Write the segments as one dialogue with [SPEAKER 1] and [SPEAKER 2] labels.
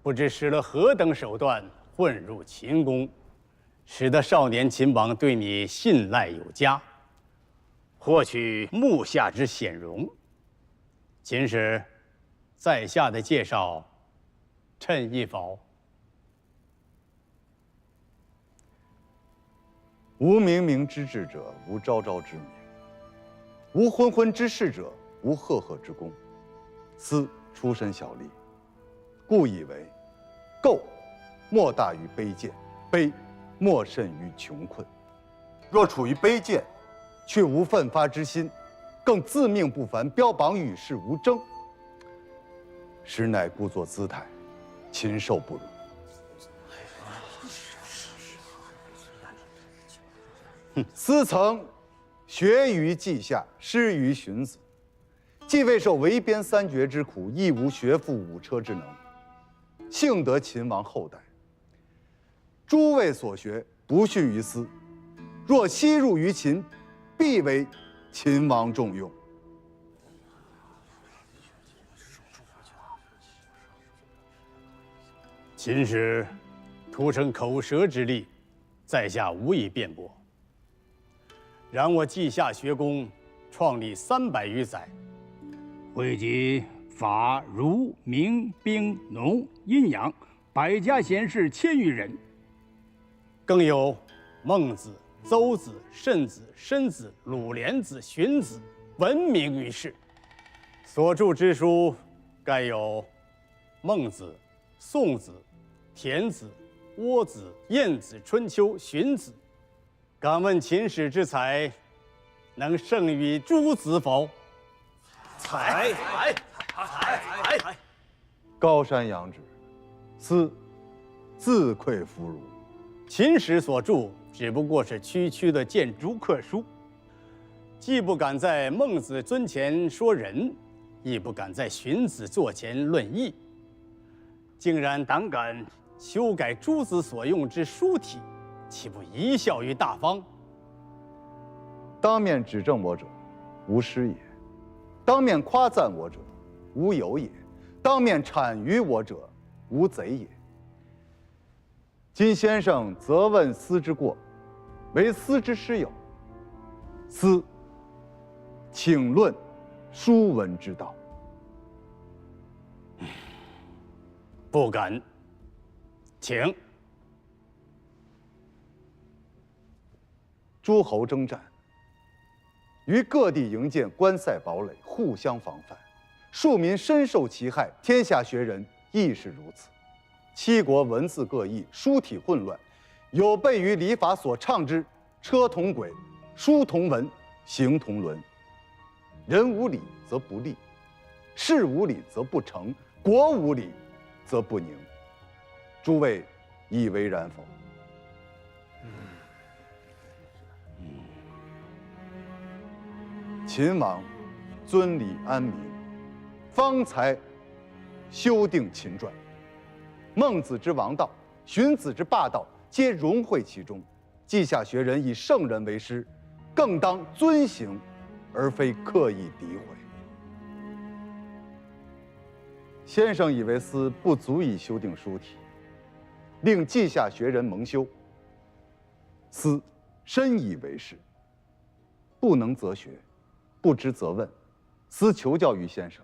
[SPEAKER 1] 不知使了何等手段混入秦宫，使得少年秦王对你信赖有加，获取目下之显荣。秦使，在下的介绍，趁意否？
[SPEAKER 2] 无冥冥之志者，无昭昭之明；无昏昏之事者，无赫赫之功。斯出身小吏，故以为垢莫大于卑贱，卑莫甚于穷困。若处于卑贱，却无奋发之心，更自命不凡，标榜与世无争，实乃故作姿态，禽兽不如。斯曾学于稷下，师于荀子，既未受围边三绝之苦，亦无学富五车之能，幸得秦王后代。诸位所学，不逊于斯。若悉入于秦，必为秦王重用。
[SPEAKER 1] 秦使徒逞口舌之力，在下无以辩驳。然我稷下学宫创立300余载，汇集法、儒、明、兵、农、阴阳100家贤士1000余人，更有孟子、邹子、慎子、申子、鲁连子、荀子，闻名于世。所著之书，盖有孟子、宋子、田子、郭子、晏子、春秋、荀子。敢问秦使之才，能胜于诸子否？
[SPEAKER 3] 才。
[SPEAKER 2] 高山仰止，斯自愧弗如。
[SPEAKER 1] 秦使所著只不过是区区的谏逐客书，既不敢在孟子尊前说仁，亦不敢在荀子座前论义，竟然胆敢修改诸子所用之书体，岂不贻笑于大方？
[SPEAKER 2] 当面指正我者，无师也；当面夸赞我者，无有也；当面谄谀我者，无贼也。今先生责问斯之过，为斯之师友。斯请论书文之道。
[SPEAKER 1] 不敢，请。
[SPEAKER 2] 诸侯征战，于各地营建关塞堡垒，互相防范，庶民深受其害。天下学人亦是如此。七国文字各异，书体混乱，有悖于礼法所倡之车同轨，书同文，行同伦。人无礼则不立，事无礼则不成，国无礼则不宁。诸位以为然否？秦王尊礼安民，方才修订秦传。孟子之王道，荀子之霸道，皆融汇其中。稷下学人以圣人为师，更当遵行，而非刻意诋毁。先生以为斯不足以修订书体，令稷下学人蒙羞，斯深以为是。不能则学，不知则问，斯求教于先生。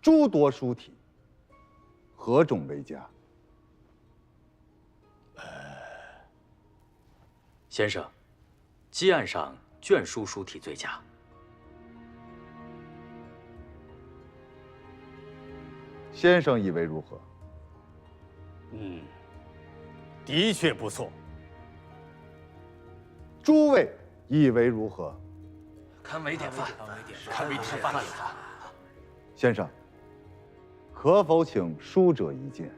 [SPEAKER 2] 诸多书体，何种为佳？
[SPEAKER 3] 先生，基案上卷书书体最佳。
[SPEAKER 2] 先生以为如何？
[SPEAKER 1] 的确不错。
[SPEAKER 2] 诸位以为如何？
[SPEAKER 3] 堪为典范，堪为典范。
[SPEAKER 2] 先生，可否请书者一见？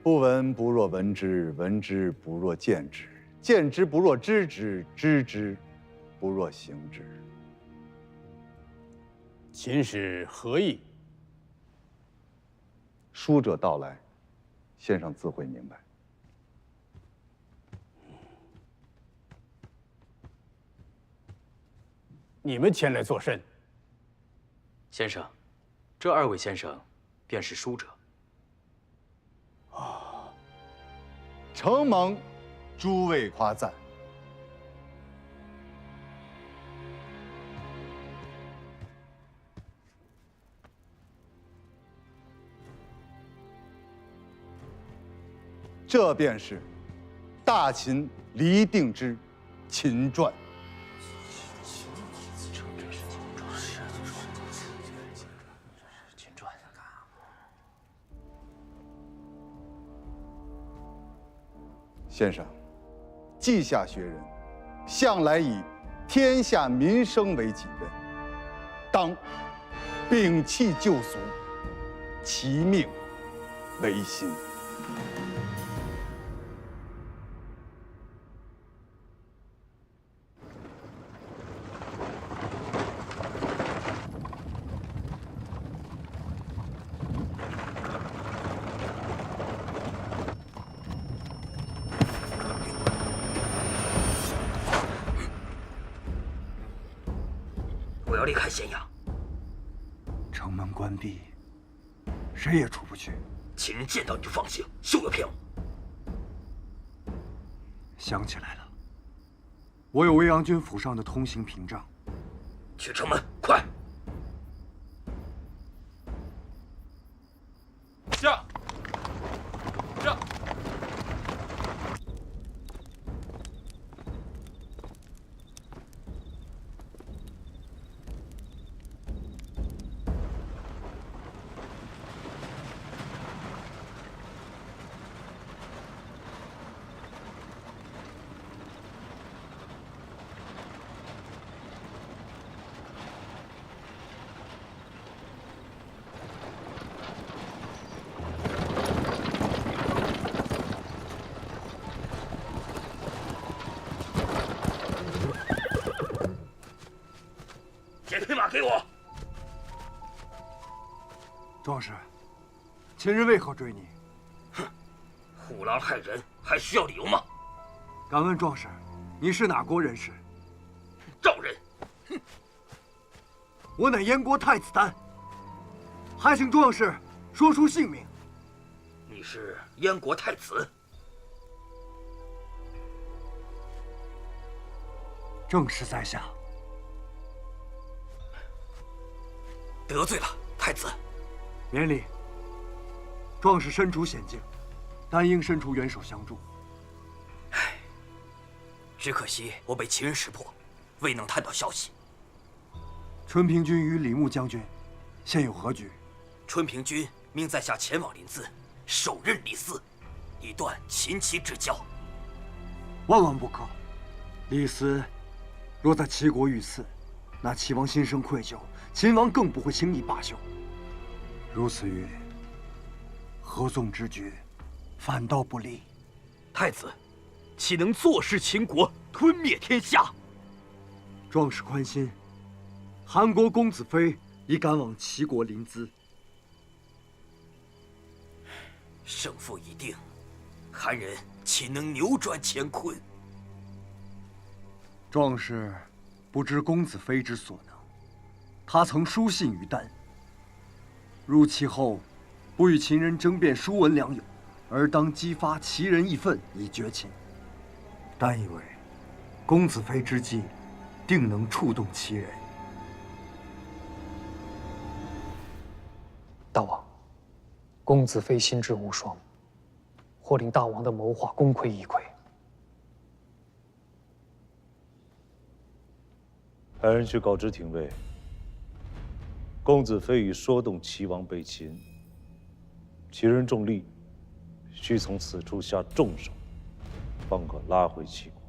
[SPEAKER 2] 不闻不若闻之，闻之不若见之，见之不若知之，知之不若行之。
[SPEAKER 1] 秦使何意？
[SPEAKER 2] 书者到来，先生自会明白。
[SPEAKER 1] 你们前来作甚？
[SPEAKER 3] 先生，这2位先生便是书者。
[SPEAKER 2] 承蒙诸位夸赞。这便是大秦黎定之《秦传》。先生，稷下学人向来以天下民生为己任，当摒弃旧俗，其命维新。
[SPEAKER 4] 我要离开咸阳。
[SPEAKER 5] 城门关闭，谁也出不去。
[SPEAKER 4] 秦人见到你就放行，休要骗我。
[SPEAKER 5] 想起来了，我有未央军府上的通行屏障。
[SPEAKER 4] 去城门，快！
[SPEAKER 6] 驾！驾！
[SPEAKER 4] 铁匹马给我！
[SPEAKER 5] 壮士，秦人为何追你？
[SPEAKER 4] 虎狼害人，还需要理由吗？
[SPEAKER 5] 敢问壮士，你是哪国人士？
[SPEAKER 4] 赵人。
[SPEAKER 5] 我乃燕国太子丹，还请壮士说出姓名。
[SPEAKER 4] 你是燕国太子？
[SPEAKER 5] 正是在下。
[SPEAKER 4] 得罪了太子。
[SPEAKER 5] 免礼。壮士身处险境，但应伸出援手相助。
[SPEAKER 4] 唉，只可惜我被秦人识破，未能探到消息。
[SPEAKER 5] 春平君与李牧将军现有何局？
[SPEAKER 4] 春平君命在下前往临淄，手刃李斯，以断秦齐之交。
[SPEAKER 5] 万万不可！李斯若在齐国遇刺，那齐王心生愧疚，秦王更不会轻易罢休。如此曰，合纵之举，反倒不利。
[SPEAKER 4] 太子，岂能坐视秦国吞灭天下？
[SPEAKER 5] 壮士宽心，韩国公子非已赶往齐国临淄。
[SPEAKER 4] 胜负已定，韩人岂能扭转乾坤？
[SPEAKER 5] 壮士不知公子非之所能，他曾书信于丹。入齐后，不与秦人争辩书文良友，而当激发齐人义愤以绝秦。丹以为，公子非之计，定能触动齐人。
[SPEAKER 7] 大王，公子非心智无双，或令大王的谋划功亏一篑。
[SPEAKER 8] 派人去告知廷尉，公子非已说动齐王北秦，齐人重利，需从此处下重手，方可拉回齐国。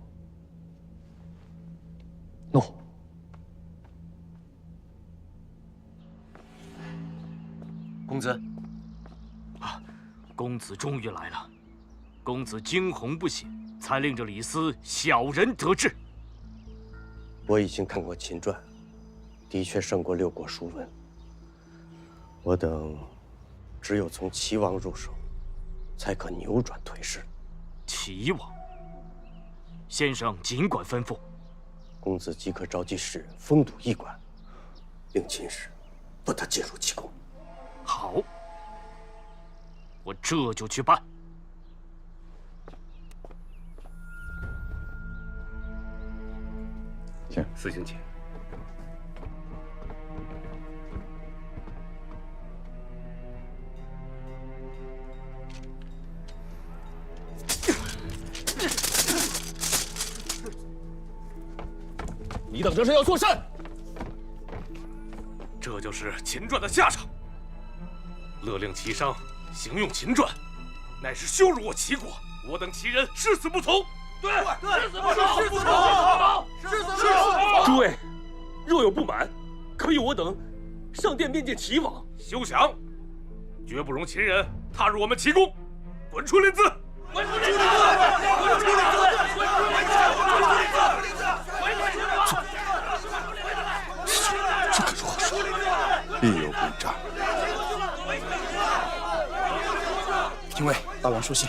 [SPEAKER 7] 诺。
[SPEAKER 3] 公子，公子终于来了。公子惊鸿不醒，才令这李斯小人得志。
[SPEAKER 9] 我已经看过《秦传》，的确胜过6国书文。我等只有从齐王入手，才可扭转颓势。
[SPEAKER 3] 齐王，先生尽管吩咐。
[SPEAKER 9] 公子即可召集士人封堵驿馆，令秦使不得进入其宫。
[SPEAKER 3] 好，我这就去办。
[SPEAKER 2] 请
[SPEAKER 4] 司行请。
[SPEAKER 6] 你等这是要作甚？这就是秦传的下场。勒令齐商行用秦传，乃是羞辱我齐国。我等齐人誓死不从。对，誓死不从，誓死不从，誓死不从。
[SPEAKER 10] 诸位，若有不满，可以我等上殿面见齐王。
[SPEAKER 6] 休想！绝不容秦人踏入我们齐宫。滚出临淄！滚出临淄！滚出临淄！滚出临淄！滚出临淄！
[SPEAKER 2] 这可如何是好？必有诡诈。
[SPEAKER 4] 廷尉，大王书信。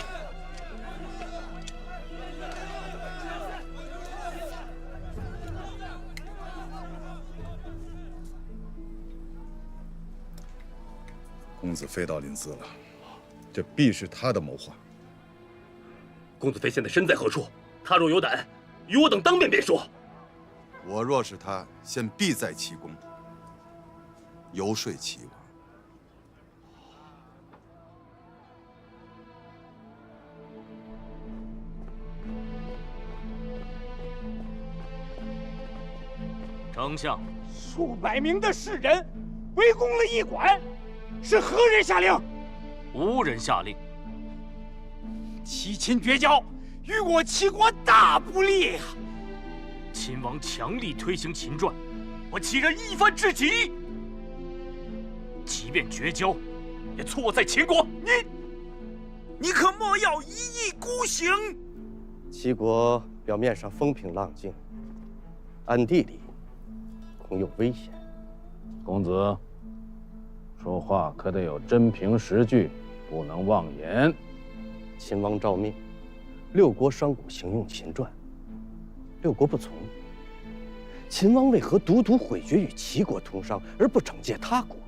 [SPEAKER 2] 公子飞到临淄了，这必是他的谋划。
[SPEAKER 10] 公子飞现在身在何处？他若有胆，与我等当面便说。
[SPEAKER 2] 我若是他，现必在齐宫游说齐王。
[SPEAKER 3] 丞相，
[SPEAKER 11] 数百名的士人围攻了驿馆，是何人下令？
[SPEAKER 3] 无人下令。
[SPEAKER 11] 齐秦绝交，与我齐国大不利啊！
[SPEAKER 3] 秦王强力推行秦传，我齐人一番至极。即便绝交，也错在秦国。
[SPEAKER 11] 你可莫要一意孤行。
[SPEAKER 9] 齐国表面上风平浪静，暗地里恐有危险。
[SPEAKER 12] 公子，说话可得有真凭实据，不能妄言。
[SPEAKER 9] 秦王诏命，六国商贾行用秦传，六国不从。秦王为何独独毁绝与齐国通商，而不惩戒他国？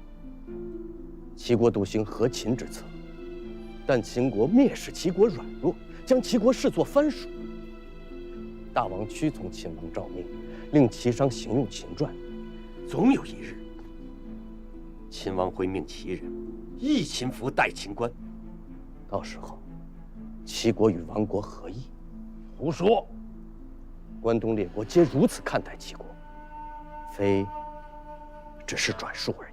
[SPEAKER 9] 齐国笃行和秦之策，但秦国蔑视齐国软弱，将齐国视作藩属。大王屈从秦王诏命，令齐商行用秦传，总有一日，秦王会命齐人议秦服，代秦官。到时候，齐国与亡国何异？
[SPEAKER 12] 胡说！
[SPEAKER 9] 关东列国皆如此看待齐国，非只是转述而已。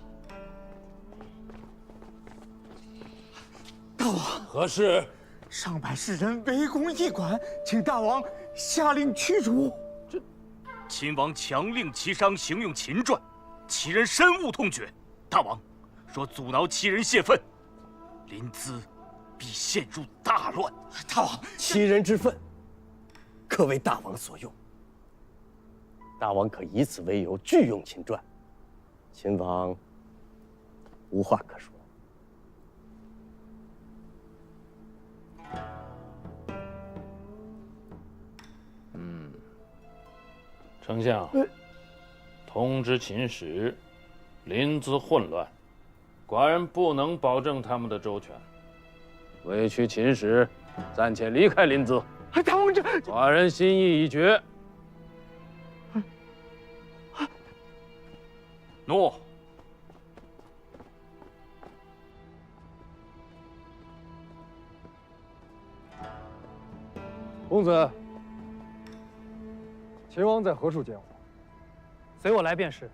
[SPEAKER 11] 大王，
[SPEAKER 12] 何事？
[SPEAKER 11] 上百士人围攻驿馆，请大王下令驱逐。
[SPEAKER 3] 秦王强令齐商行用秦传，齐人深恶痛绝。大王说阻挠齐人泄愤，临淄必陷入大乱。
[SPEAKER 11] 大王，
[SPEAKER 9] 齐人之愤，可为大王所用。大王可以此为由拒用秦传，秦王无话可说。
[SPEAKER 12] 丞相，通知秦使，临淄混乱，寡人不能保证他们的周全，委屈秦使暂且离开临淄。
[SPEAKER 11] 大王，
[SPEAKER 12] 寡人心意已决。
[SPEAKER 3] 诺。
[SPEAKER 5] 公子，秦王在何处见我？
[SPEAKER 7] 随我来便是。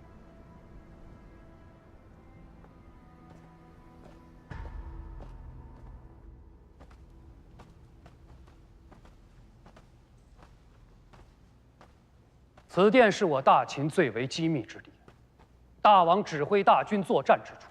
[SPEAKER 7] 此殿是我大秦最为机密之地，大王指挥大军作战之处。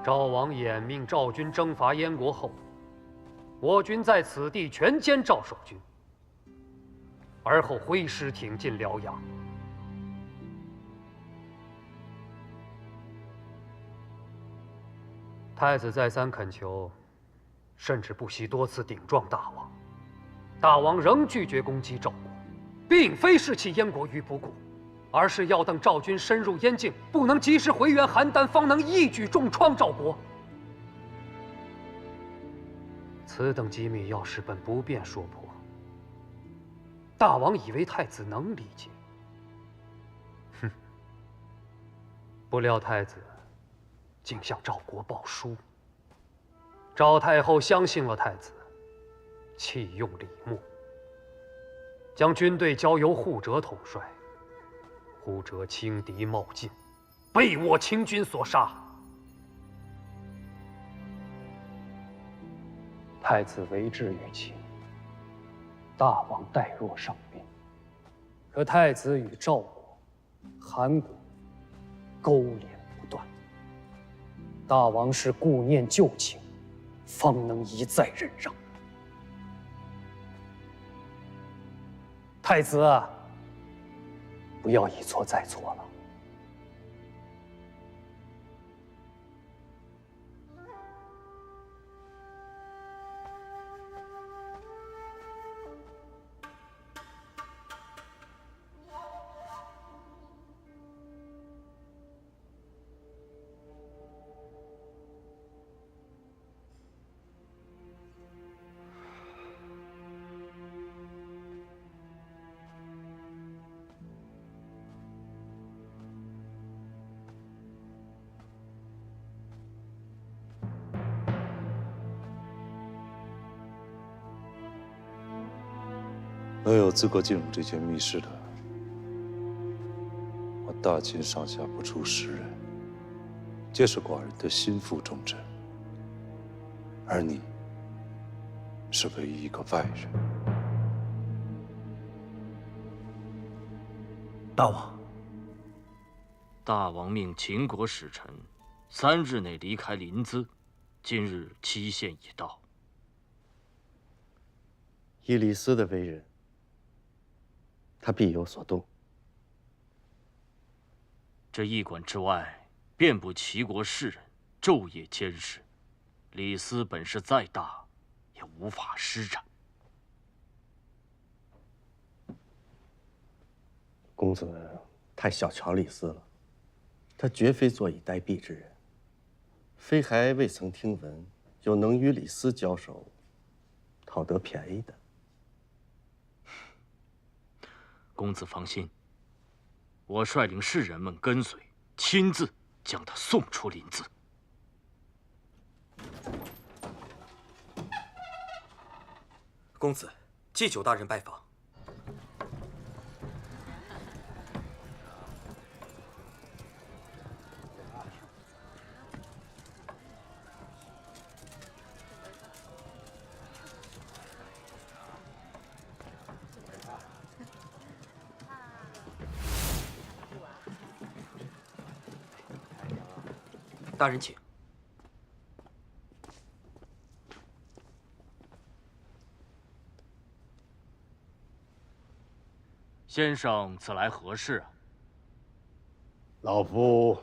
[SPEAKER 7] 赵王衍命赵军征伐燕国后，我军在此地全歼赵守军，而后挥师挺进辽阳。太子再三恳求，甚至不惜多次顶撞大王，大王仍拒绝攻击赵国，并非是弃燕国于不顾，而是要等赵军深入燕境，不能及时回援邯郸，方能一举重创赵国。此等机密要事本不便说破，大王以为太子能理解。哼！不料太子竟向赵国报书，赵太后相信了太子，弃用李牧，将军队交由护哲统帅。护哲轻敌冒进，被我清军所杀。太子为之于亲，大王待若上宾。可太子与赵国、韩国勾连不断，大王是顾念旧情，方能一再忍让。太子啊，不要一错再错了。
[SPEAKER 8] 能有资格进入这间密室的，我大秦上下不出10人，皆是寡人的心腹重臣，而你是唯一一个外人。
[SPEAKER 3] 大王，大王命秦国使臣3日内离开临淄，今日期限已到。
[SPEAKER 9] 以李斯的为人，他必有所动。
[SPEAKER 3] 这驿馆之外，遍布齐国士人，昼夜监视。李斯本事再大，也无法施展。
[SPEAKER 9] 公子太小瞧李斯了，他绝非坐以待毙之人。非还未曾听闻有能与李斯交手，讨得便宜的。
[SPEAKER 3] 公子放心，我率领士人们跟随，亲自将他送出临淄。
[SPEAKER 4] 公子，祭酒大人拜访。大人请。
[SPEAKER 3] 先生此来何事啊？
[SPEAKER 1] 老夫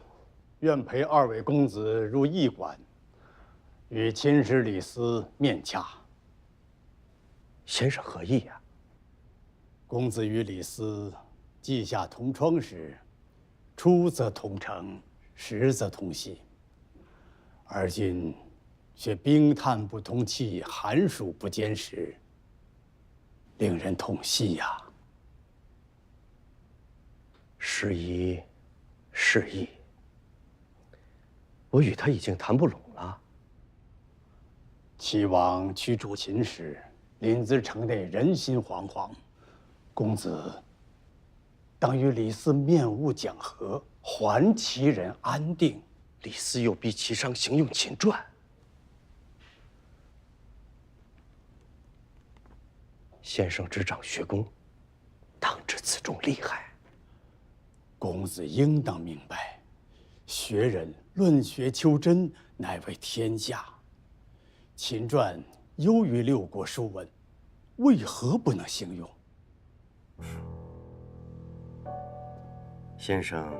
[SPEAKER 1] 愿陪2位公子入驿馆，与秦使李斯面洽。
[SPEAKER 9] 先生何意呀？
[SPEAKER 1] 公子与李斯稷下同窗时，出则同城，食则同席。而今却冰炭不通气，寒暑不兼时，令人痛惜呀。
[SPEAKER 9] 时移世易，我与他已经谈不拢了。
[SPEAKER 1] 齐王驱逐秦时，临淄城内人心惶惶，公子当与李斯面晤讲和，还齐人安定。
[SPEAKER 9] 李斯又逼齐商行用秦传，先生执掌学宫，当知此中利害。
[SPEAKER 1] 公子应当明白，学人论学求真，乃为天下。秦传优于六国书文，为何不能行用？
[SPEAKER 9] 先生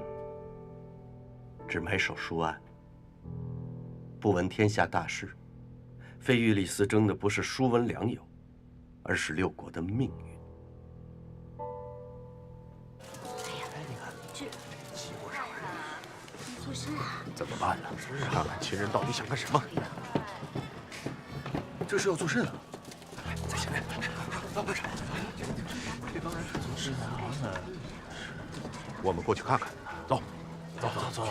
[SPEAKER 9] 只埋首书案，不闻天下大事。非玉立寺争的不是书文良友，而是六国的命运。
[SPEAKER 6] 怎么办呢？看看秦人到底想干什么？这是要做甚啊？来，在前面。这帮人是做甚啊？我们过去看看。走，走。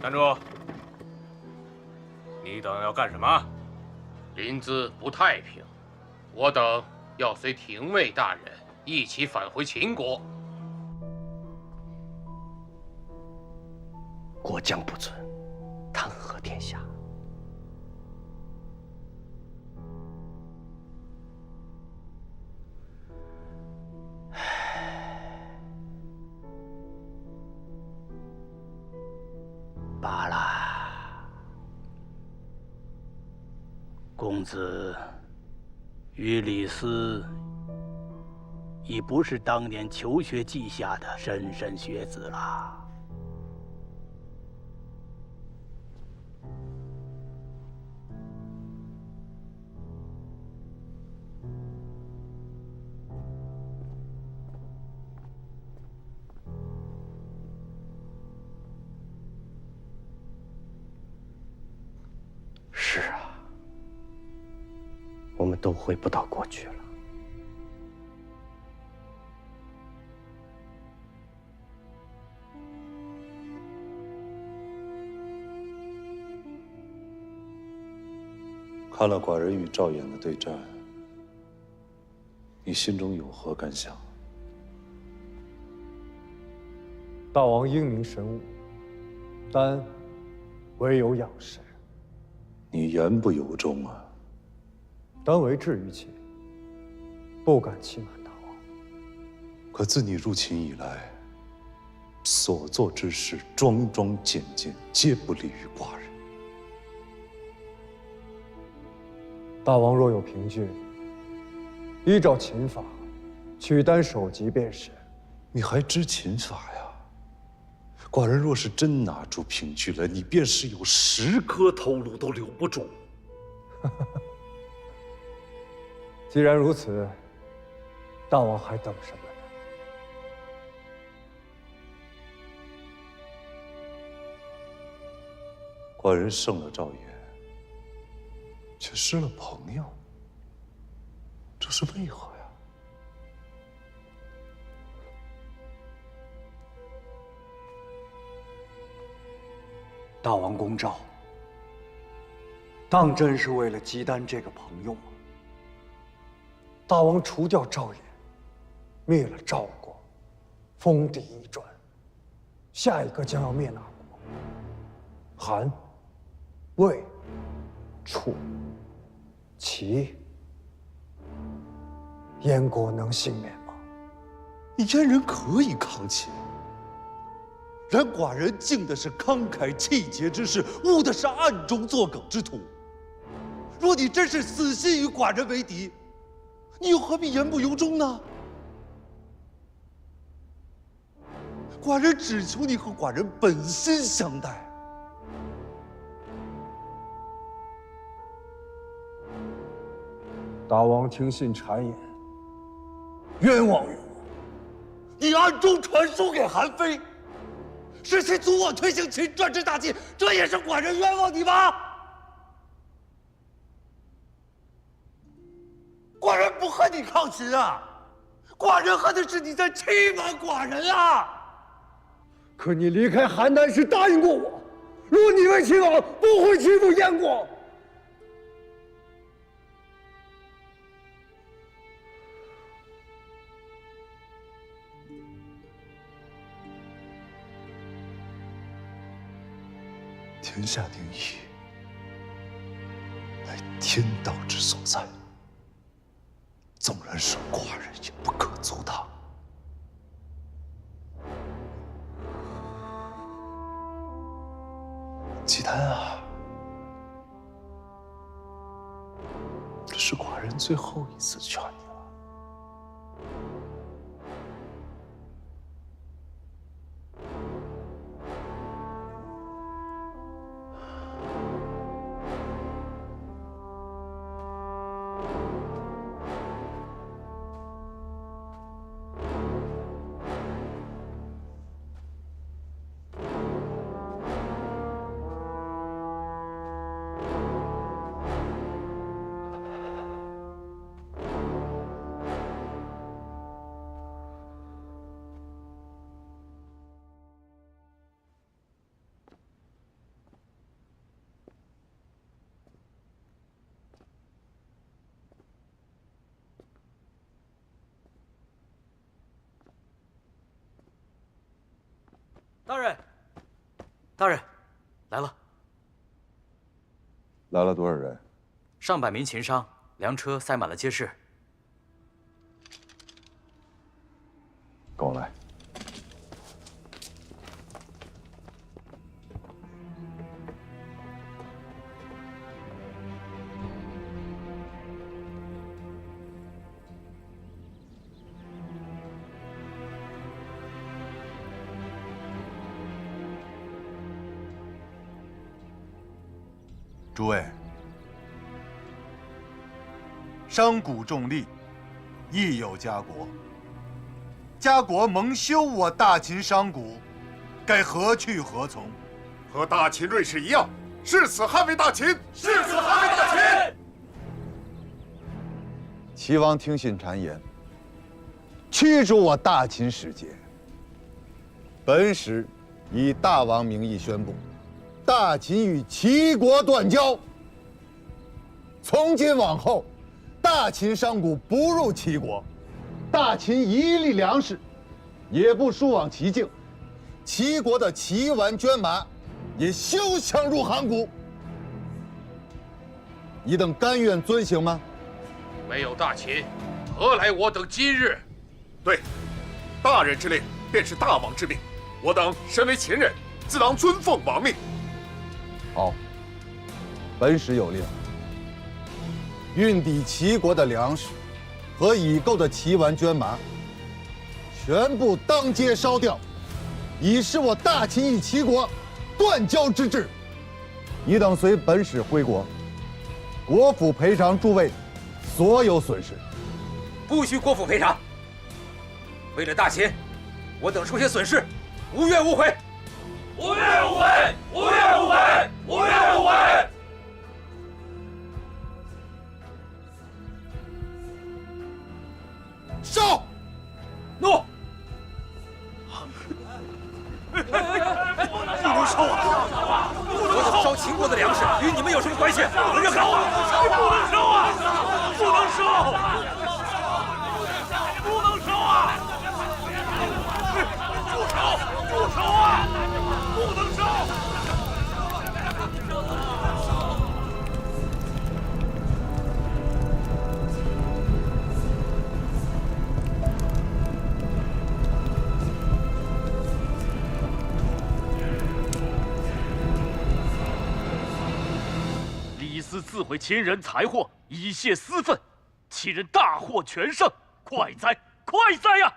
[SPEAKER 6] 站住！你等要干什么？
[SPEAKER 12] 临淄不太平，我等要随廷尉大人一起返回秦国。
[SPEAKER 9] 国将不存，谈何天下？
[SPEAKER 1] 罢了，公子于李斯已不是当年求学稷下的莘莘学子了。
[SPEAKER 9] 是啊，我们都回不到过去了。
[SPEAKER 8] 看了寡人与赵衍的对战，你心中有何感想？
[SPEAKER 5] 大王英明神武，但唯有仰视。
[SPEAKER 8] 你言不由衷啊！
[SPEAKER 5] 单为至于其，不敢欺瞒大王。
[SPEAKER 8] 可自你入秦以来，所做之事桩桩件件，皆不利于寡人。
[SPEAKER 5] 大王若有凭据，依照秦法，取单首级便是。
[SPEAKER 8] 你还知秦法呀？寡人若是真拿出凭据来，你便是有10颗头颅都留不住。
[SPEAKER 5] 既然如此，大王还等什么呢？
[SPEAKER 8] 寡人胜了赵衍，却失了朋友，这是为何呀？
[SPEAKER 5] 大王公赵，当真是为了姬丹这个朋友吗？大王除掉赵衍，灭了赵国，封地一转，下一个将要灭哪国？韩、魏、楚、齐，燕国能幸免吗？
[SPEAKER 8] 你燕人可以抗秦，然寡人敬的是慷慨气节之士，恶的是暗中作梗之徒。若你真是死心与寡人为敌，你又何必言不由衷呢？寡人只求你和寡人本心相待。
[SPEAKER 5] 大王听信谗言，冤枉于我。
[SPEAKER 8] 你暗中传书给韩非，使其阻我推行秦传之大计，这也是寡人冤枉你吗？寡人不和你抗秦啊，寡人恨的是你在欺瞒寡人啊！
[SPEAKER 5] 可你离开邯郸时答应过我，若你为秦王，不会欺负燕国。
[SPEAKER 8] 天下定义，乃天道之所在。纵然是寡人，也不可阻挡。
[SPEAKER 13] 姬丹啊，这是寡人最后一次劝你了。
[SPEAKER 4] 大人，大人，来了。
[SPEAKER 2] 来了多少人？
[SPEAKER 4] 上百名秦商，粮车塞满了街市。
[SPEAKER 2] 跟我来。
[SPEAKER 14] 诸位，商贾重利，亦有家国。家国蒙羞我大秦商贾，该何去何从？
[SPEAKER 15] 和大秦瑞士一样，誓死捍卫大秦！誓死捍卫大秦！
[SPEAKER 2] 齐王听信谗言，驱逐我大秦使节。本使以大王名义宣布，大秦与齐国断交。从今往后，大秦商贾不入齐国，大秦一粒粮食也不输往齐境，齐国的齐完捐马也休想入函谷。你等甘愿遵行吗？
[SPEAKER 6] 没有大秦，何来我等今日？
[SPEAKER 15] 对，大人之令便是大王之命，我等身为秦人，自当遵奉王命。
[SPEAKER 2] 好，本使有令，运抵齐国的粮食和已购的齐完捐马，全部当街烧掉，以示我大秦与齐国断交之志。你等随本使回国，国府赔偿诸位所有损失。
[SPEAKER 4] 不需国府赔偿。为了大秦，我等出些损失，无怨无悔。
[SPEAKER 6] 无怨无悔，无怨无悔，无怨无悔。
[SPEAKER 14] 烧！
[SPEAKER 4] 怒！
[SPEAKER 6] 不能烧啊！
[SPEAKER 4] 我等烧秦国的粮食，与你们有什么关系？
[SPEAKER 6] 不能烧啊！不能烧啊！不能烧！不能烧啊！住手！住手啊！不能烧！
[SPEAKER 3] 李斯自毁秦人财货，以泄私愤，秦人大获全胜，快哉，快哉呀！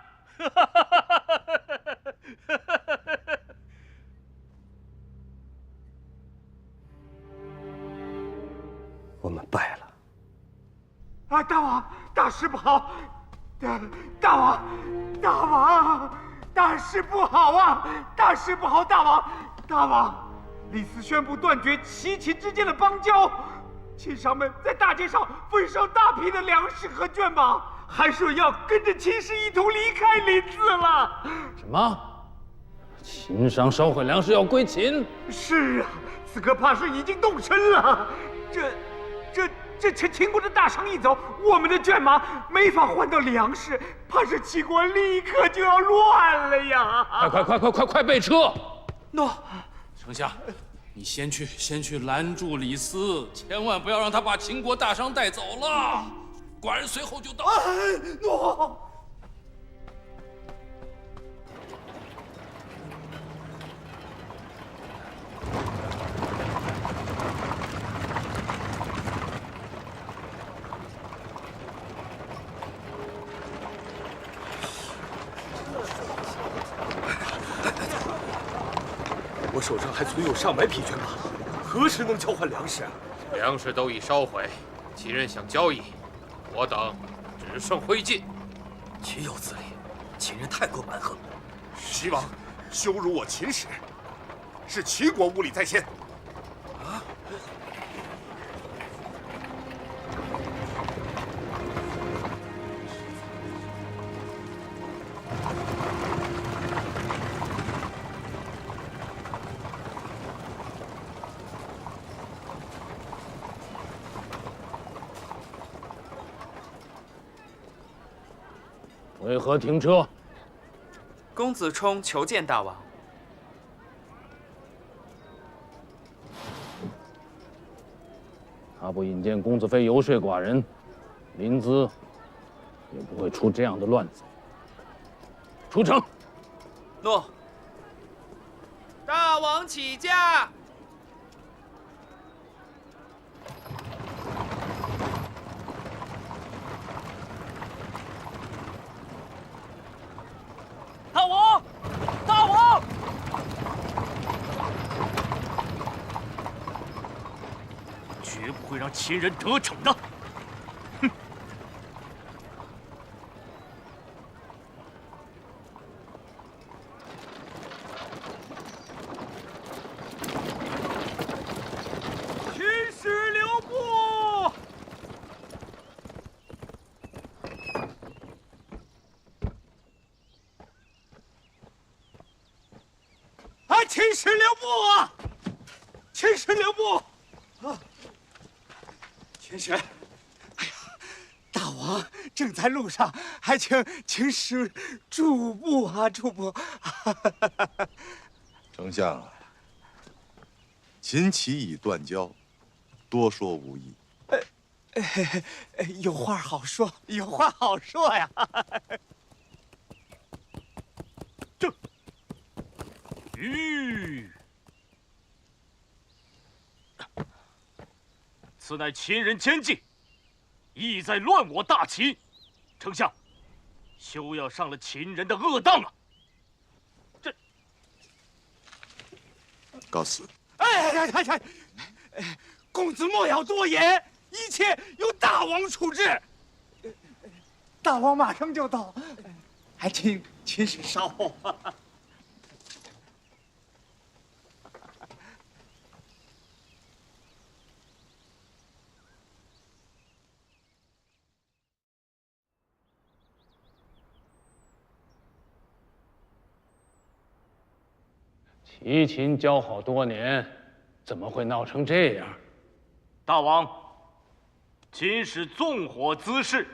[SPEAKER 9] 我们败了。
[SPEAKER 11] 啊，大王，大事不好！大王，大事不好啊！大事不好，大王，李斯宣布断绝齐秦之间的邦交，秦商们在大街上焚烧大批的粮食和绢马，还说要跟着秦氏一同离开临淄了。
[SPEAKER 12] 什么？秦商烧毁粮食要归秦？
[SPEAKER 11] 是啊，此刻怕是已经动身了。这秦国的大商一走，我们的绢马没法换到粮食，怕是齐国立刻就要乱了呀！
[SPEAKER 12] 快备车！
[SPEAKER 11] 诺，
[SPEAKER 12] 丞相，你先去拦住李斯，千万不要让他把秦国大商带走了。寡人随后就到。
[SPEAKER 11] 诺。
[SPEAKER 6] 我手上还存有上百匹骏马，何时能交换粮食啊？
[SPEAKER 10] 粮食都已烧毁，齐人想交易，我等只剩灰烬。
[SPEAKER 4] 岂有此理！秦人太过蛮横。
[SPEAKER 15] 齐王羞辱我秦使，是齐国无礼在先。
[SPEAKER 4] 啊！
[SPEAKER 10] 为何停车？
[SPEAKER 16] 公子冲求见大王。
[SPEAKER 10] 他不引荐公子妃游说寡人，临淄也不会出这样的乱子。出城。
[SPEAKER 16] 诺。大王起驾。
[SPEAKER 3] 大王，大王！绝不会让秦人得逞的！哼！
[SPEAKER 11] 秦使留步！啊，秦使留步啊！秦使留步！啊！秦使，哎呀，大王正在路上，还请秦使助步啊，助步！
[SPEAKER 14] 丞相，秦齐已断交，多说无益。
[SPEAKER 11] 有话好说，有话好说呀！
[SPEAKER 3] 这，此乃秦人奸计，意在乱我大秦。丞相，休要上了秦人的恶当啊！这，
[SPEAKER 14] 告辞。
[SPEAKER 11] 哎，公子莫要多言，一切由大王处置。大王马上就到，还请秦使稍后。
[SPEAKER 10] 齐秦交好多年，怎么会闹成这样？
[SPEAKER 3] 大王，秦使纵火滋事，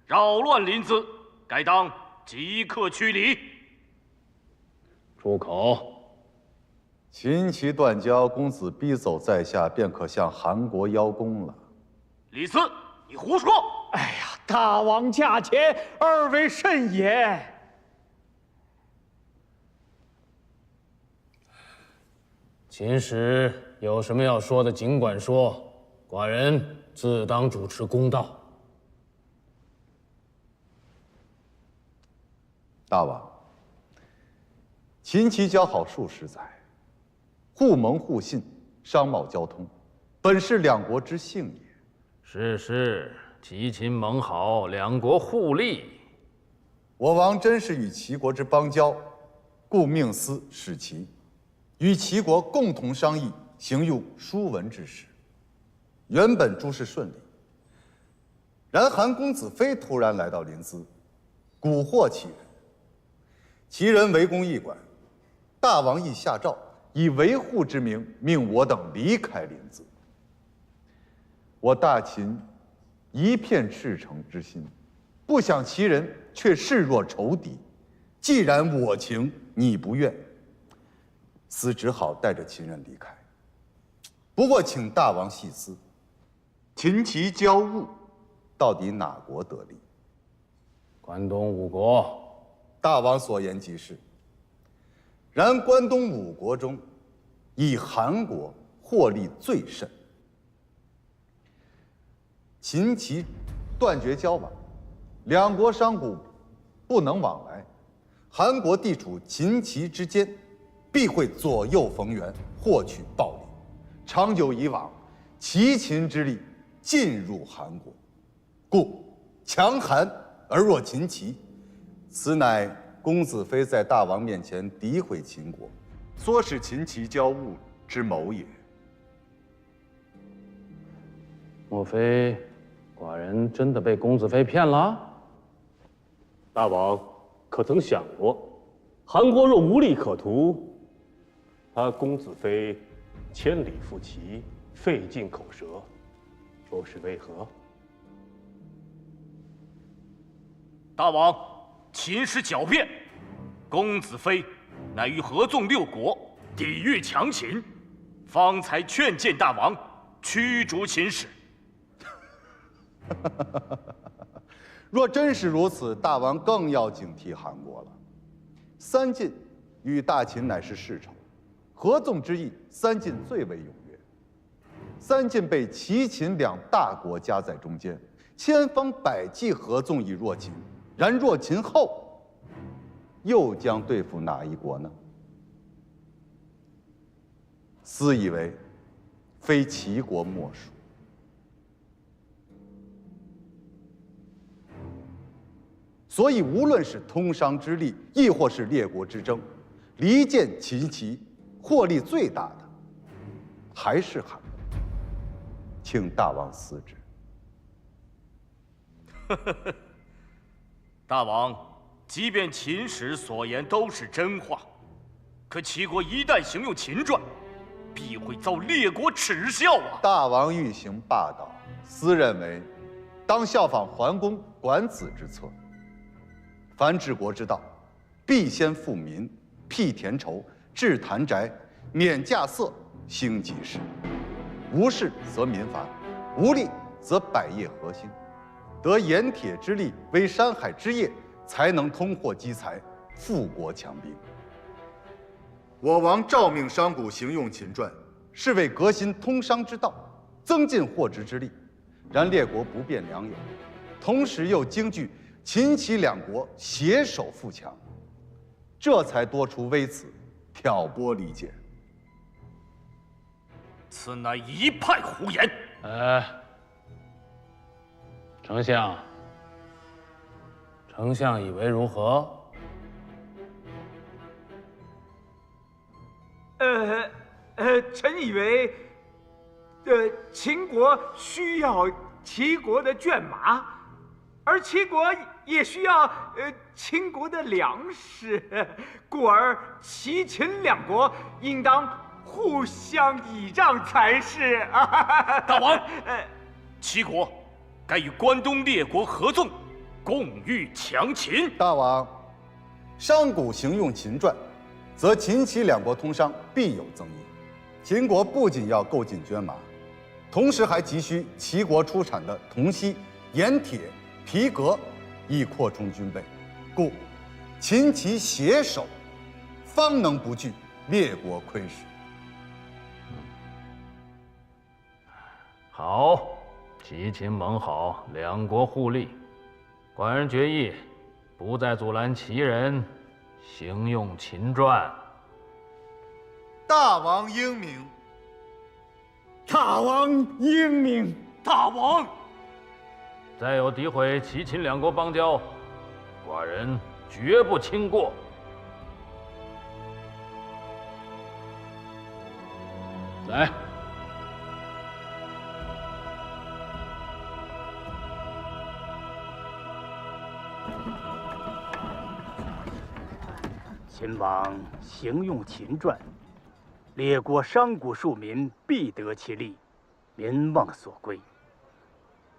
[SPEAKER 3] 扰乱临淄，该当即刻驱离。
[SPEAKER 10] 出口。
[SPEAKER 2] 秦齐断交，公子逼走在下，便可向韩国邀功了。
[SPEAKER 3] 李斯，你胡说！
[SPEAKER 11] 哎呀，大王驾前，二位慎言。
[SPEAKER 10] 秦使有什么要说的，尽管说，寡人自当主持公道。
[SPEAKER 2] 大王，秦齐交好数十载，互盟互信，商贸交通，本是两国之幸也。
[SPEAKER 10] 是，齐秦盟好，两国互利。
[SPEAKER 2] 我王真是与齐国之邦交，故命司使齐，与齐国共同商议，行用书文之事。原本诸事顺利，然韩公子非突然来到临淄，蛊惑齐人。齐人围攻驿馆，大王亦下诏，以维护之名，命我等离开临淄。我大秦一片赤诚之心，不想齐人却视若仇敌。既然我情你不愿，司只好带着秦人离开。不过，请大王细思，秦齐交恶，到底哪国得利？
[SPEAKER 10] 关东五国。
[SPEAKER 2] 大王所言极是。然关东五国中，以韩国获利最甚。秦齐断绝交往，两国商贾不能往来。韩国地处秦齐之间，必会左右逢源，获取暴利，长久以往，齐秦之力尽入韩国，故强韩而弱秦齐，此乃公子非在大王面前诋毁秦国，唆使秦齐交恶之谋也。
[SPEAKER 10] 莫非寡人真的被公子非骗了？
[SPEAKER 17] 大王可曾想过，韩国若无利可图，他公子非千里赴齐，费尽口舌，又是为何？
[SPEAKER 3] 大王，秦时狡辩，公子非乃欲合纵六国，抵御强秦，方才劝谏大王驱逐秦使。
[SPEAKER 2] 若真是如此，大王更要警惕韩国了。三晋与大秦乃是世仇，合纵之意，三晋最为踊跃。三晋被齐秦两大国夹在中间，千方百计合纵以弱秦。然弱秦后，又将对付哪一国呢？私以为，非齐国莫属。所以，无论是通商之利，亦或是列国之争，离间秦齐，获利最大的还是韩国。请大王思之。
[SPEAKER 3] 大王，即便秦使所言都是真话，可齐国一旦行用秦传，必会遭列国耻笑啊！
[SPEAKER 2] 大王欲行霸道，私认为，当效仿桓公、管子之策。凡治国之道，必先富民，辟田畴，治坛宅，免稼色，兴济世。无事则民繁，无力则百业和兴。得盐铁之利为山海之业，才能通货积财，富国强兵。我王诏命商贾行用秦传，是为革新通商之道，增进货殖之力。然列国不辨良友，同时又惊惧秦齐两国携手富强，这才多出微词，挑拨离间。
[SPEAKER 3] 此乃一派胡言！
[SPEAKER 10] 丞相，丞相以为如何？
[SPEAKER 11] 臣以为，秦国需要齐国的圈马，而齐国也需要秦国的粮食，故而齐秦两国应当互相倚仗才是。
[SPEAKER 3] 大王，齐国该与关东列国合纵，共御强秦。
[SPEAKER 2] 大王，商贾行用秦传，则秦齐两国通商必有增益。秦国不仅要购进绢麻，同时还急需齐国出产的铜锡、盐铁、皮革，以扩充军备。故秦齐携手，方能不惧列国窥视。
[SPEAKER 12] 好，齐秦盟好，两国互利。寡人决议，不再阻拦齐人行用秦传。
[SPEAKER 14] 大王英明。
[SPEAKER 11] 大王英明。
[SPEAKER 3] 大王，
[SPEAKER 12] 再有诋毁齐秦两国邦交，寡人绝不轻过。
[SPEAKER 10] 来。
[SPEAKER 1] 秦王行用秦传，列国商贾庶民必得其利，民望所归。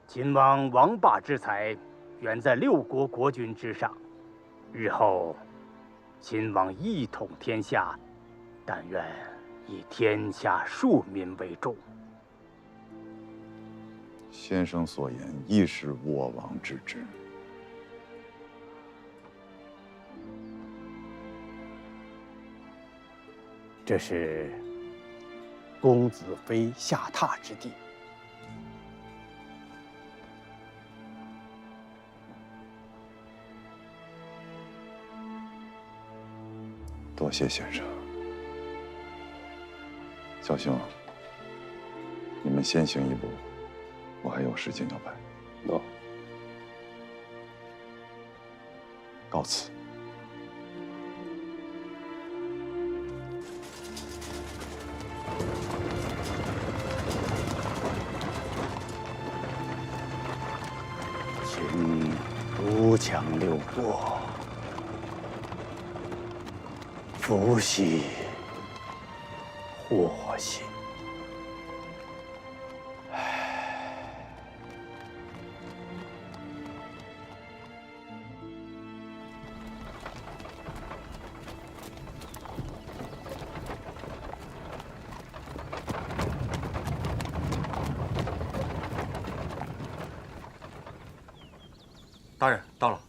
[SPEAKER 1] 秦王王霸之才，远在六国国君之上。日后，秦王一统天下，但愿以天下庶民为重。
[SPEAKER 2] 先生所言，亦是我王之志。
[SPEAKER 1] 这是公子非下榻之地。
[SPEAKER 2] 多谢先生。小星，你们先行一步，我还有事情要办。
[SPEAKER 10] 诺。
[SPEAKER 2] 告辞。
[SPEAKER 1] 请独强六国，福兮祸兮。
[SPEAKER 14] 大人到了。